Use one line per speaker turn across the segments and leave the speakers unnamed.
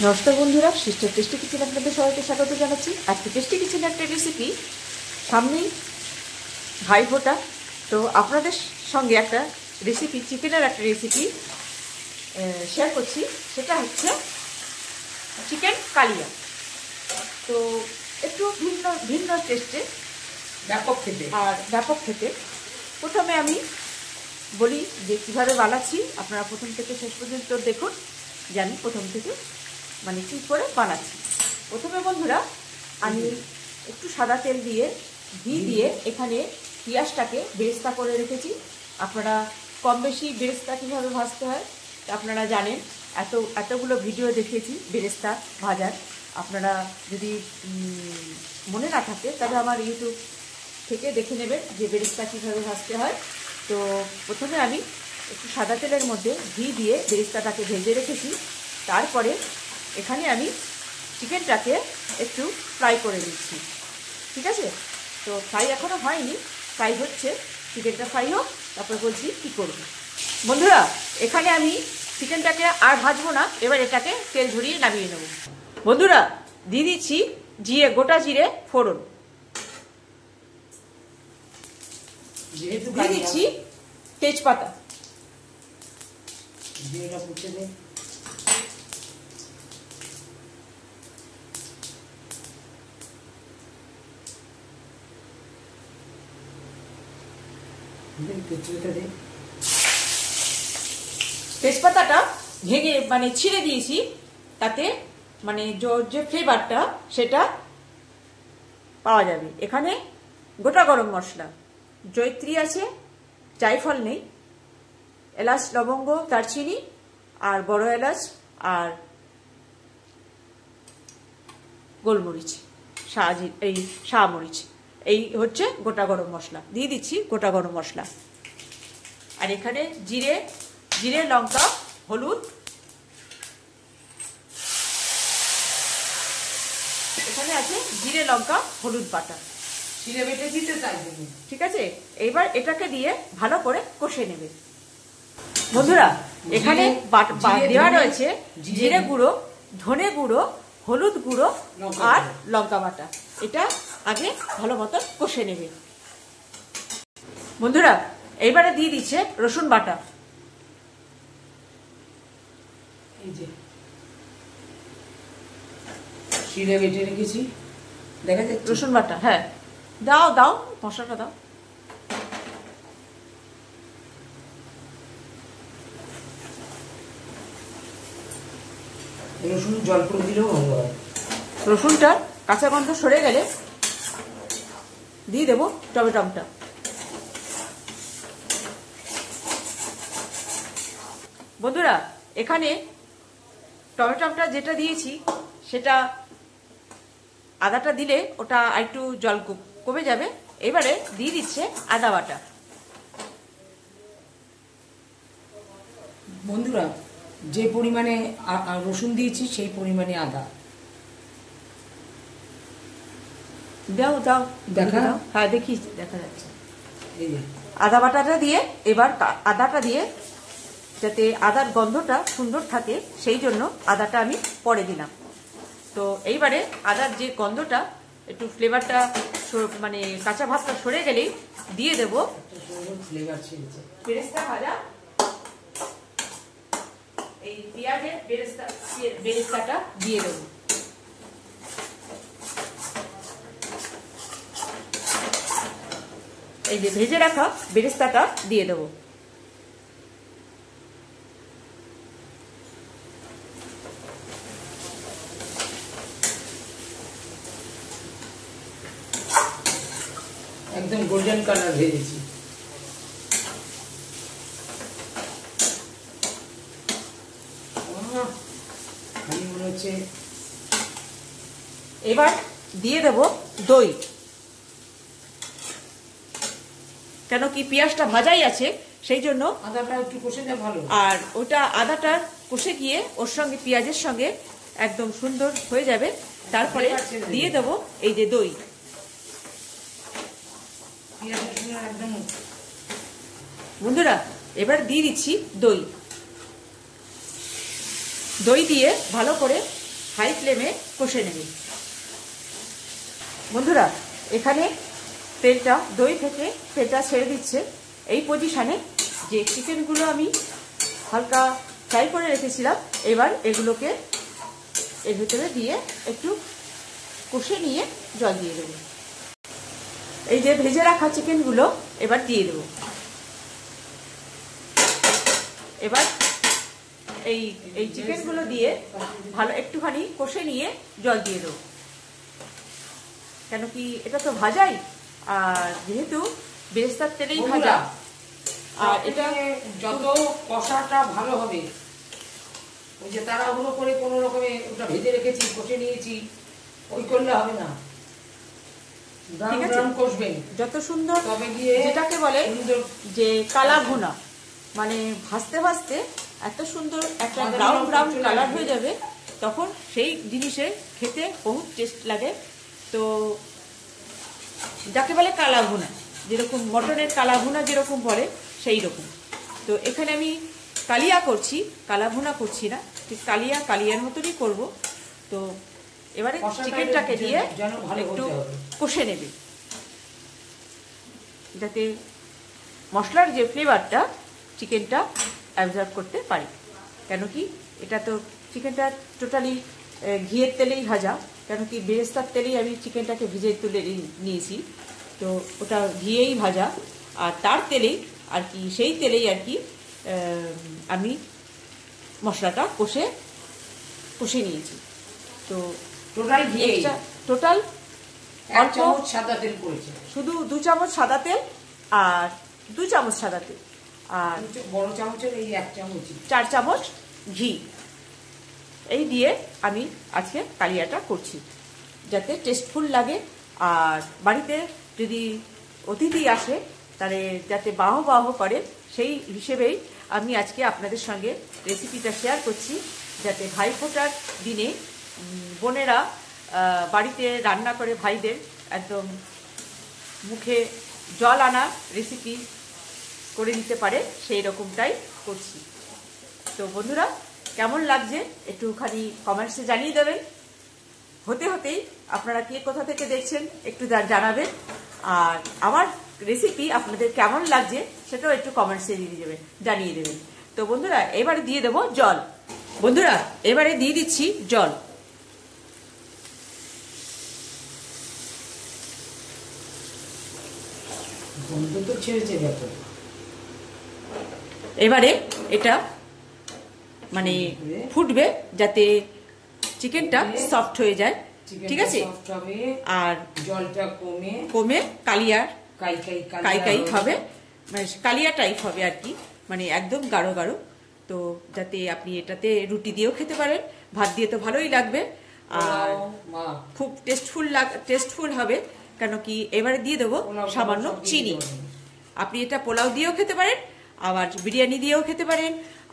নমস্কার বন্ধুরা, sister tasty kitchen আপনাদের সবাইকে স্বাগত জানাচ্ছি। আজকে টেস্টি কিচেন একটা রেসিপি, সামনেই ভাইফোঁটা, তো আপনাদের সঙ্গে একটা রেসিপি, চিকেনের একটা রেসিপি শেয়ার করছি। সেটা হচ্ছে চিকেন কালিয়া। তো একটু ভিন্ন ভিন্ন টেস্টে, ব্যাপক খেতে। প্রথমে আমি বলি যে কীভাবে বানাচ্ছি, আপনারা প্রথম থেকে শেষ পর্যন্ত দেখুন যে আমি প্রথম থেকে কী করে বানাচ্ছি। প্রথমে বন্ধুরা আমি একটু সাদা তেল দিয়ে, ঘি দিয়ে এখানে পেঁয়াজটাকে বেরেস্তা করে রেখেছি। আপনারা কম বেশি বেরেস্তা কীভাবে ভাজতে হয় আপনারা জানেন, এতগুলো ভিডিও দেখিয়েছি বেরেস্তা ভাজার। আপনারা যদি মনে না থাকে তবে আমার ইউটিউব থেকে দেখে নেবেন যে বেরেস্তা কীভাবে ভাজতে হয়। তো প্রথমে আমি একটু সাদা তেলের মধ্যে ঘি দিয়ে বেরেস্তাটাকে ভেজে রেখেছি। তারপরে এখানে আমি চিকেনটাকে একটু ফ্রাই করে দিচ্ছি। ঠিক আছে, তো ফ্রাই এখনও হয়নি, ফ্রাই হচ্ছে। চিকেনটা ফ্রাই হোক, তারপর বলছি কী করব। বন্ধুরা এখানে আমি চিকেনটাকে আর ভাজবো না, এবার এটাকে তেল ঝরিয়ে নামিয়ে নেব। বন্ধুরা দিয়ে দিচ্ছি গোটা জিরে ফোড়ন, দিয়ে দিচ্ছি তেজপাতা, তেজপাতাটা ভেঙে ছিঁড়ে দিয়েছি, তাতে যে ফ্লেভারটা সেটা পাওয়া যাবে। এখানে গোটা গরম মশলা, জয়িত্রী আছে, জায়ফল নেই, এলাচ, লবঙ্গ, দারচিনি আর বড় এলাচ আর গোলমরিচ, শাহমরিচ, এই হচ্ছে গোটা গরম মশলা। দিয়ে দিচ্ছি গোটা গরম মশলা। আর এখানে জিরে, লঙ্কা, হলুদ, এখানে আছে জিরে, লঙ্কা, হলুদ বাটা,
জিরে বেটে দিতে চাইবেন।
ঠিক আছে, এইবার এটাকে দিয়ে ভালো করে কষে নেবে। বন্ধুরা এখানে দেওয়া রয়েছে জিরে গুঁড়ো, ধনে গুঁড়ো, হলুদ গুঁড়ো আর লঙ্কা বাটা। এটা আগে ভালো মতো কষে নেবে। বন্ধুরা এইবারে দিয়ে দিচ্ছে রসুন বাটা,
এই যে জিরে বেটে রেখেছি, দেখা যাচ্ছে
রসুন বাটা। হ্যাঁ দাও মশলাটা দাও।
রসুন জল করে দিলেও ভালো হয়।
রসুনটা কাঁচা গন্ধ সরে গেলে দিয়ে দেবো টমেটোটা। বন্ধুরা এখানে টমেটোটা যেটা দিয়েছি সেটা, আদাটা দিলে ওটা একটু জল কমে যাবে। এবারে দিয়ে দিচ্ছে আদা বাটা।
বন্ধুরা যে পরিমাণে রসুন দিয়েছি সেই পরিমাণে আদা
দাও
দেখা।
হ্যাঁ দেখি, দেখা যাচ্ছে।
এই যে
আদা বাটাটা দিয়ে, এবার আদাটা দিয়ে যাতে আদার গন্ধটা সুন্দর থাকে সেই জন্য আদাটা আমি পরে দিলাম। তো এইবারে আদার যে গন্ধটা, একটু ফ্লেভারটা কাঁচা ভাবটা সরে গেলেই দিয়ে দেবো বেরেস্তা ভাজা, এই পেঁয়াজের বেরেস্তাটা দিয়ে দেবো। এই যে ভেজে রাখা বেরেস্তাটা দিয়ে দেবো।
একদম গোল্ডেন কালার ভেজেছি। মনে হচ্ছে
এবার দিয়ে দেব দই, কেন কি পেঁয়াজটা ভাজাই আছে সেই জন্য
আদাটা একটু কষে দেওয়া ভালো।
আর ওটা আদাটা কষে গিয়ে ওর সঙ্গে পেঁয়াজের সঙ্গে একদম সুন্দর হয়ে যাবে। তারপরে দিয়ে দেব এই যে দই। বন্ধুরা এবার দিয়ে দিচ্ছি দই দিয়ে ভালো করে হাই ফ্লেমে কষে নেবে। বন্ধুরা এখানে তেলটা দই থেকে তেলটা ছেড়ে দিচ্ছে। এই পজিশানে যে চিকেনগুলো আমি হালকা ফ্রাই করে রেখেছিলাম, এবার এগুলোকে এর ভিতরে দিয়ে একটু কষে নিয়ে জল দিয়ে দেবো। এই যে ভেজে রাখা চিকেনগুলো এবার দিয়ে দেবো। এবার এই চিকেনগুলো দিয়ে ভালো একটুখানি কষে নিয়ে জল দিয়ে দেবো। কেন কি এটা তো ভাজাই, আর যেহেতু বেরেস্তার তেলেই ভাজা, আর এটা
যত কষাটা ভালো হবে, ওই যে তাড়াহুড়ো করে কোনো রকমে ওটা ভেজে রেখেছি, কষে নিয়েছি, ওই করলে হবে না।
ঠিক আছে,
কষবেন
যত সুন্দর,
তবে গিয়ে
যেটাকে বলে যে কালা ভুনা, মানে ভাজতে ভাজতে এত সুন্দর একটা ব্রাউন ব্রাউন কালার হয়ে যাবে, তখন সেই জিনিসে খেতে বহুত টেস্ট লাগে। তো যাকে বলে কালা ভুনা, যেরকম মটনের কালা ভুনা যেরকম বলে সেই রকম। তো এখানে আমি কালিয়া করছি, কালা ভুনা করছি না, ঠিক কালিয়ার মতনই করব। তো এবারে চিকেনটাকে দিয়ে একটু কষে নেবে, যাতে মশলার যে ফ্লেভারটা চিকেনটা অ্যাবজর্ব করতে পারে। কেন কি এটা তো চিকেনটা টোটালি ঘিয়ের তেলেই ভাজা, কেন কি বেরেস্তার তেলেই আমি চিকেনটাকে ভিজে তুলে নিয়েছি, তো ওটা ঘিয়েই ভাজা, আর তার তেলেই আর কি, সেই তেলেই আর কি আমি মশলাটা কষে নিয়েছি। তো
টোটাল ঘি,
টোটাল
1 চামচ সাদা তেল পড়েছে,
শুধু 2 চামচ সাদা তেল আর 2 চামচ সাদা তেল, আর
বড় চামচের এই 1 চামচ
4 চামচ ঘি, এই দিয়ে আমি আজকে কালিয়াটা করছি যাতে টেস্টফুল লাগে। আর বাড়িতে যদি অতিথি আসে তাহলে যাতে বাহ বাহ করে, সেই হিসেবেই আমি আজকে আপনাদের সঙ্গে রেসিপিটা শেয়ার করছি, যাতে ভাইফোঁটার দিনে বোনেরা বাড়িতে রান্না করে ভাইদের একদম মুখে জল আনা রেসিপি করে দিতে পারে, সেই রকমটাই করছি। তো বন্ধুরা কেমন লাগছে একটুখানি কমেন্টসে জানিয়ে দেবেন। হতে হতেই আপনারা কে কোথা থেকে দেখছেন একটু জানাবেন, আর আমার রেসিপি আপনাদের কেমন লাগছে সেটাও একটু কমেন্টসে জানিয়ে দেবেন। তো বন্ধুরা এবারে দিয়ে দেবো জল। বন্ধুরা এবারে দিয়ে দিচ্ছি জল। এবারে এটা মানে ফুটবে যাতে চিকেনটা সফট হয়ে যায়, ঠিক আছে, আর
জলটা
কমে কালিয়ার কাই হবে, মানে কালিয়া টাইপ হবে আর কি, মানে একদম গাঢ় গাঢ়। তো যাতে আপনি এটাতে রুটি দিয়েও খেতে পারেন, ভাত দিয়ে তো ভালোই লাগবে, আর খুব টেস্টফুল হবে। কেন কি এবারে দিয়ে দেবো সামান্য চিনি। আপনি এটা পোলাও দিয়েও খেতে পারেন, আবার বিরিয়ানি দিয়েও খেতে পারেন,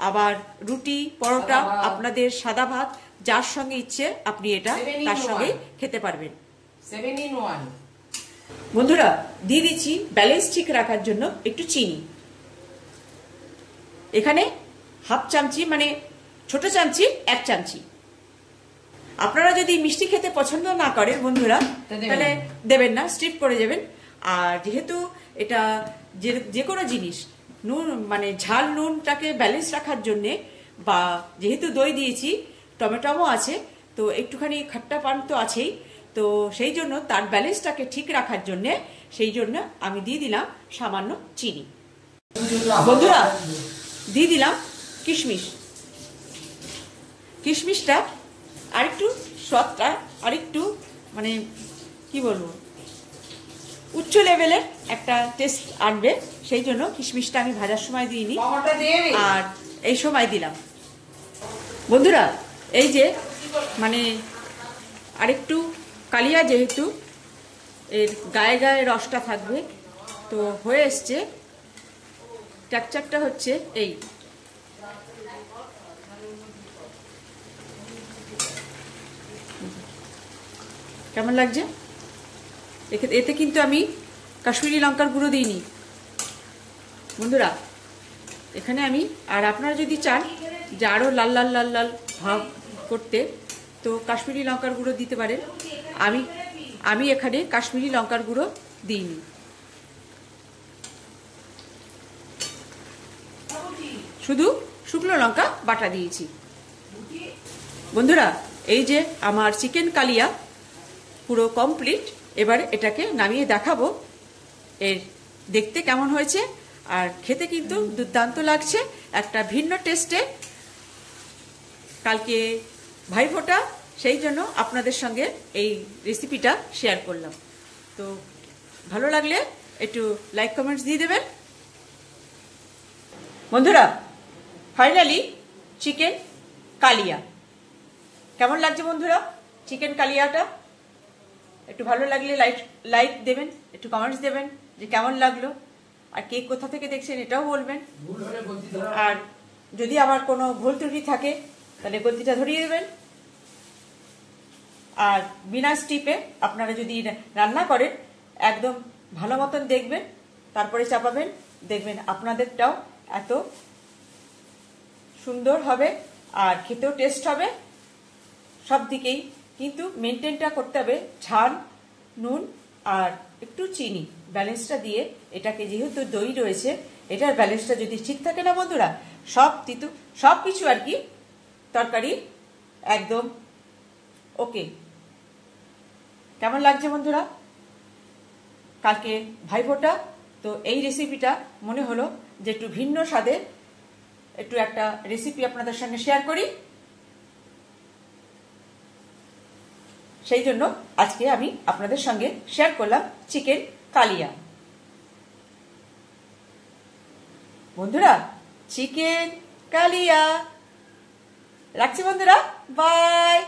আবার রুটি পরোটা আপনাদের সাদা ভাত যার সঙ্গে ইচ্ছে আপনি এটা তার সঙ্গে খেতে পারবেন।
7 in 1।
বন্ধুরা দিয়ে দিচ্ছি ব্যালেন্স ঠিক রাখার জন্য একটু চিনি। এখানে হাফ চামচি, মানে ছোট চামচি 1 চামচি। আপনারা যদি মিষ্টি খেতে পছন্দ না করেন বন্ধুরা তাহলে দেবেন না, স্কিপ করে যাবেন। আর যেহেতু এটা যে কোনো জিনিস নুন, মানে ঝাল নুনটাকে ব্যালেন্স রাখার জন্যে, বা যেহেতু দই দিয়েছি, টমেটোও আছে, তো একটুখানি খাট্টা পান তো আছেই, তো সেই জন্য তার ব্যালেন্সটাকে ঠিক রাখার জন্যে সেই জন্য আমি দিয়ে দিলাম সামান্য চিনি। বন্ধুরা দিয়ে দিলাম কিশমিশ। কিশমিশটা আরেকটু স্বাদটা আরেকটু মানে কি বলবো উচ্চ লেভেলের একটা টেস্ট আনবে, সেই জন্য কিশমিশটা আমি ভাজার সময় দিইনি, আর এই সময় দিলাম। বন্ধুরা এই যে মানে আরেকটু কালিয়া, যেহেতু এর গায়ে গায়ে রসটা থাকবে, তো হয়ে এসছে, টেক্সচারটা হচ্ছে এই। কেমন লাগছে? এতে কিন্তু আমি কাশ্মীরি লঙ্কার গুঁড়ো দিইনি বন্ধুরা এখানে আমি। আর আপনারা যদি চান যে আরও লাল লাল লাল লাল ভাব করতে, তো তো কাশ্মীরি লঙ্কার গুঁড়ো দিতে পারেন। আমি এখানে কাশ্মীরি লঙ্কার গুঁড়ো দিইনি। শুধু শুকনো লঙ্কা বাটা দিয়েছি। বন্ধুরা, এই যে আমার চিকেন কালিয়া পুরো কমপ্লিট। এবার এটাকে নামিয়ে দেখাবো এর দেখতে কেমন হয়েছে, আর খেতে কিন্তু দুর্দান্ত লাগছে, একটা ভিন্ন টেস্টে। কালকে ভাইফোঁটা, সেই জন্য আপনাদের সঙ্গে এই রেসিপিটা শেয়ার করলাম। তো ভালো লাগলে একটু লাইক কমেন্টস দিয়ে দেবেন। বন্ধুরা, ফাইনালি চিকেন কালিয়া কেমন লাগছে বন্ধুরা? চিকেন কালিয়াটা একটু ভালো লাগলে লাইক দেবেন, একটু কমেন্টস দেবেন যে কেমন লাগলো, আর কে কোথা থেকে দেখছেন এটাও বলবেন। আর যদি আমার কোনো ভুল ত্রুটি থাকে তাহলে গলতিটা ধরিয়ে দেবেন। আর বিনা স্টিপে আপনারা যদি রান্না করেন একদম ভালো মতন দেখবেন, তারপরে চাপাবেন, দেখবেন আপনাদেরটাও এত সুন্দর হবে আর খেতেও টেস্ট হবে সব দিকেই। কিন্তু মেনটেনটা করতে হবে ঝাল, নুন আর একটু চিনি ব্যালেন্সটা দিয়ে। এটাকে যেহেতু দই রয়েছে, এটার ব্যালেন্সটা যদি ঠিক থাকে না বন্ধুরা, সব কিছু আর কি তরকারি একদম ওকে। কেমন লাগছে বন্ধুরা কালকে ভাইফোঁটা? তো এই রেসিপিটা মনে হলো যে একটু ভিন্ন স্বাদে একটু একটা রেসিপি আপনাদের সঙ্গে শেয়ার করি, সেই জন্য আজকে আমি আপনাদের সঙ্গে শেয়ার করলাম চিকেন কালিয়া। বন্ধুরা, চিকেন কালিয়া রাখছি বন্ধুরা, বাই।